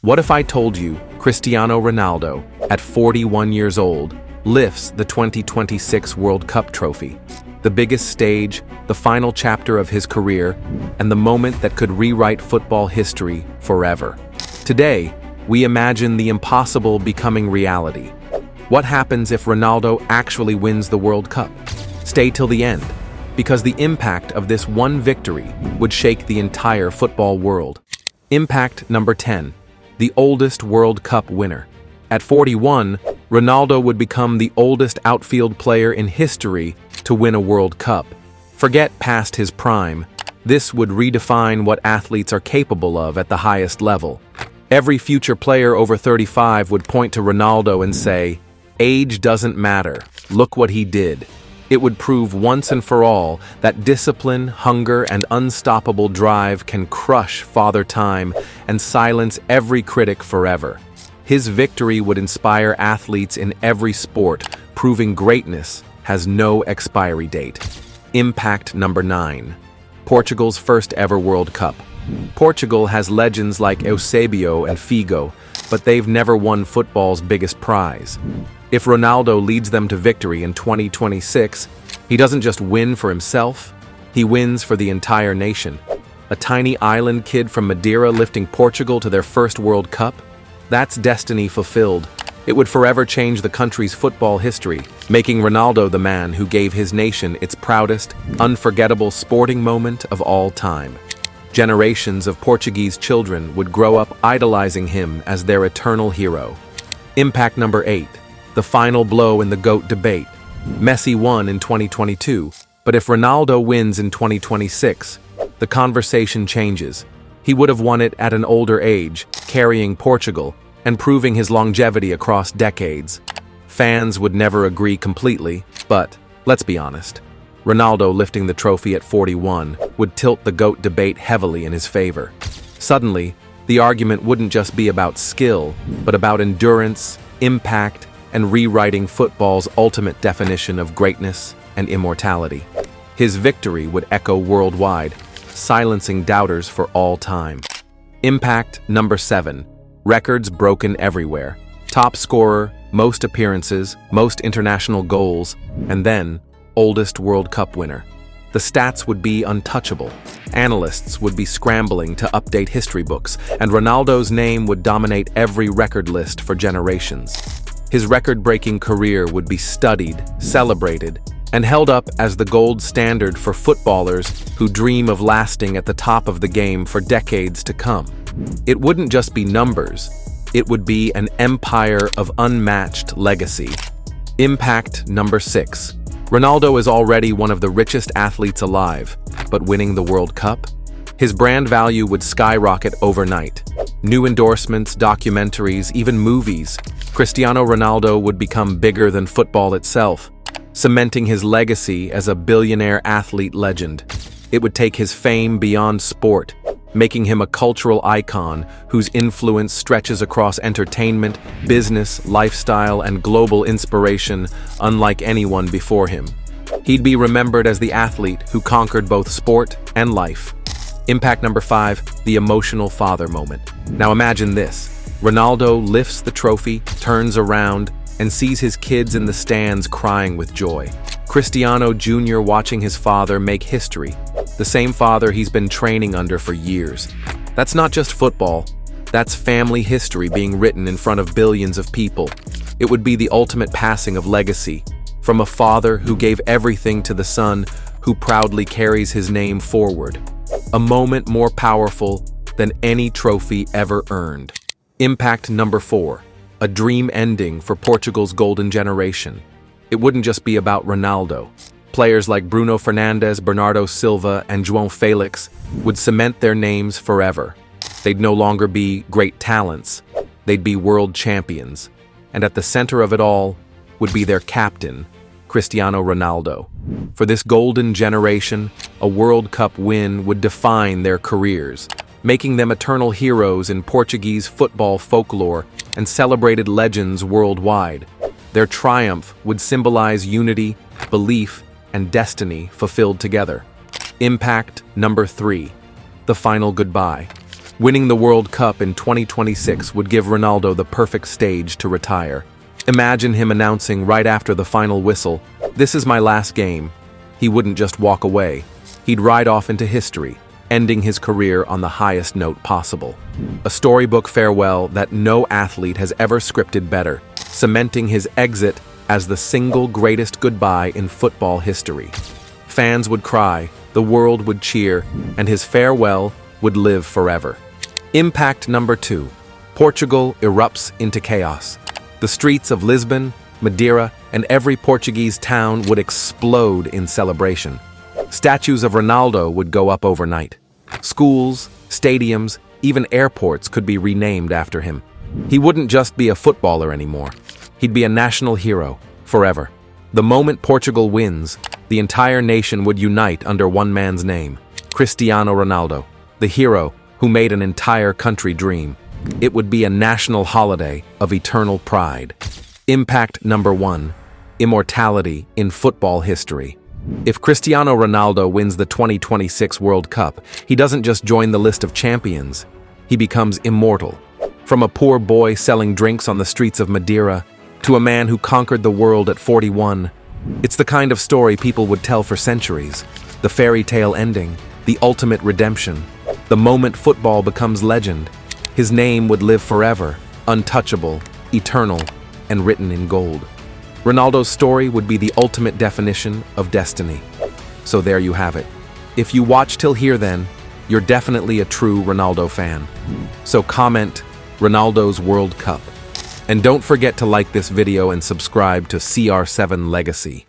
What if I told you Cristiano Ronaldo, at 41 years old, lifts the 2026 World Cup trophy? The biggest stage, the final chapter of his career, and the moment that could rewrite football history forever. Today, we imagine the impossible becoming reality. What happens if Ronaldo actually wins the World Cup? Stay till the end, because the impact of this one victory would shake the entire football world. Impact number 10. The oldest World Cup winner. At 41, Ronaldo would become the oldest outfield player in history to win a World Cup. Forget past his prime. This would redefine what athletes are capable of at the highest level. Every future player over 35 would point to Ronaldo and say, "Age doesn't matter. Look what he did." It would prove once and for all that discipline, hunger, and unstoppable drive can crush Father Time and silence every critic forever. His victory would inspire athletes in every sport, proving greatness has no expiry date. Impact number 9. Portugal's first ever World Cup. Portugal has legends like Eusebio and Figo, but they've never won football's biggest prize. If Ronaldo leads them to victory in 2026, he doesn't just win for himself, he wins for the entire nation. A tiny island kid from Madeira lifting Portugal to their first World Cup? That's destiny fulfilled. It would forever change the country's football history, making Ronaldo the man who gave his nation its proudest, unforgettable sporting moment of all time. Generations of Portuguese children would grow up idolizing him as their eternal hero. Impact number 8. The final blow in the GOAT debate. Messi won in 2022, but if Ronaldo wins in 2026, the conversation changes. He would have won it at an older age, carrying Portugal, and proving his longevity across decades. Fans would never agree completely, but let's be honest. Ronaldo lifting the trophy at 41 would tilt the GOAT debate heavily in his favor. Suddenly, the argument wouldn't just be about skill, but about endurance, impact, and rewriting football's ultimate definition of greatness and immortality. His victory would echo worldwide, silencing doubters for all time. Impact number 7. Records broken everywhere. Top scorer, most appearances, most international goals, and then oldest World Cup winner. The stats would be untouchable. Analysts would be scrambling to update history books, and Ronaldo's name would dominate every record list for generations. His record-breaking career would be studied, celebrated, and held up as the gold standard for footballers who dream of lasting at the top of the game for decades to come. It wouldn't just be numbers, it would be an empire of unmatched legacy. Impact number 6. Ronaldo is already one of the richest athletes alive, but winning the World Cup? His brand value would skyrocket overnight. New endorsements, documentaries, even movies. Cristiano Ronaldo would become bigger than football itself, cementing his legacy as a billionaire athlete legend. It would take his fame beyond sport, making him a cultural icon whose influence stretches across entertainment, business, lifestyle, and global inspiration unlike anyone before him. He'd be remembered as the athlete who conquered both sport and life. Impact number 5, the emotional father moment. Now imagine this. Ronaldo lifts the trophy, turns around, and sees his kids in the stands crying with joy. Cristiano Jr. watching his father make history, the same father he's been training under for years. That's not just football, that's family history being written in front of billions of people. It would be the ultimate passing of legacy, from a father who gave everything to the son who proudly carries his name forward. A moment more powerful than any trophy ever earned. Impact number 4. A dream ending for Portugal's golden generation. It wouldn't just be about Ronaldo. Players like Bruno Fernandes, Bernardo Silva, and João Felix would cement their names forever. They'd no longer be great talents, they'd be world champions. And at the center of it all would be their captain, Cristiano Ronaldo. For this golden generation, a World Cup win would define their careers, making them eternal heroes in Portuguese football folklore and celebrated legends worldwide. Their triumph would symbolize unity, belief, and destiny fulfilled together. Impact number 3. The final goodbye. Winning the World Cup in 2026 would give Ronaldo the perfect stage to retire. Imagine him announcing right after the final whistle, "This is my last game." He wouldn't just walk away. He'd ride off into history, ending his career on the highest note possible. A storybook farewell that no athlete has ever scripted better, cementing his exit as the single greatest goodbye in football history. Fans would cry, the world would cheer, and his farewell would live forever. Impact number 2. Portugal erupts into chaos. The streets of Lisbon, Madeira, and every Portuguese town would explode in celebration. Statues of Ronaldo would go up overnight. Schools, stadiums, even airports could be renamed after him. He wouldn't just be a footballer anymore. He'd be a national hero, forever. The moment Portugal wins, the entire nation would unite under one man's name, Cristiano Ronaldo, the hero who made an entire country dream. It would be a national holiday of eternal pride. Impact number 1. Immortality in football history. If Cristiano Ronaldo wins the 2026 World Cup, he doesn't just join the list of champions, he becomes immortal. From a poor boy selling drinks on the streets of Madeira to a man who conquered the world at 41, it's the kind of story people would tell for centuries. The fairy tale ending, the ultimate redemption, the moment football becomes legend. His name would live forever, untouchable, eternal, and written in gold. Ronaldo's story would be the ultimate definition of destiny. So there you have it. If you watch till here then, you're definitely a true Ronaldo fan. So comment Ronaldo's World Cup. And don't forget to like this video and subscribe to CR7 Legacy.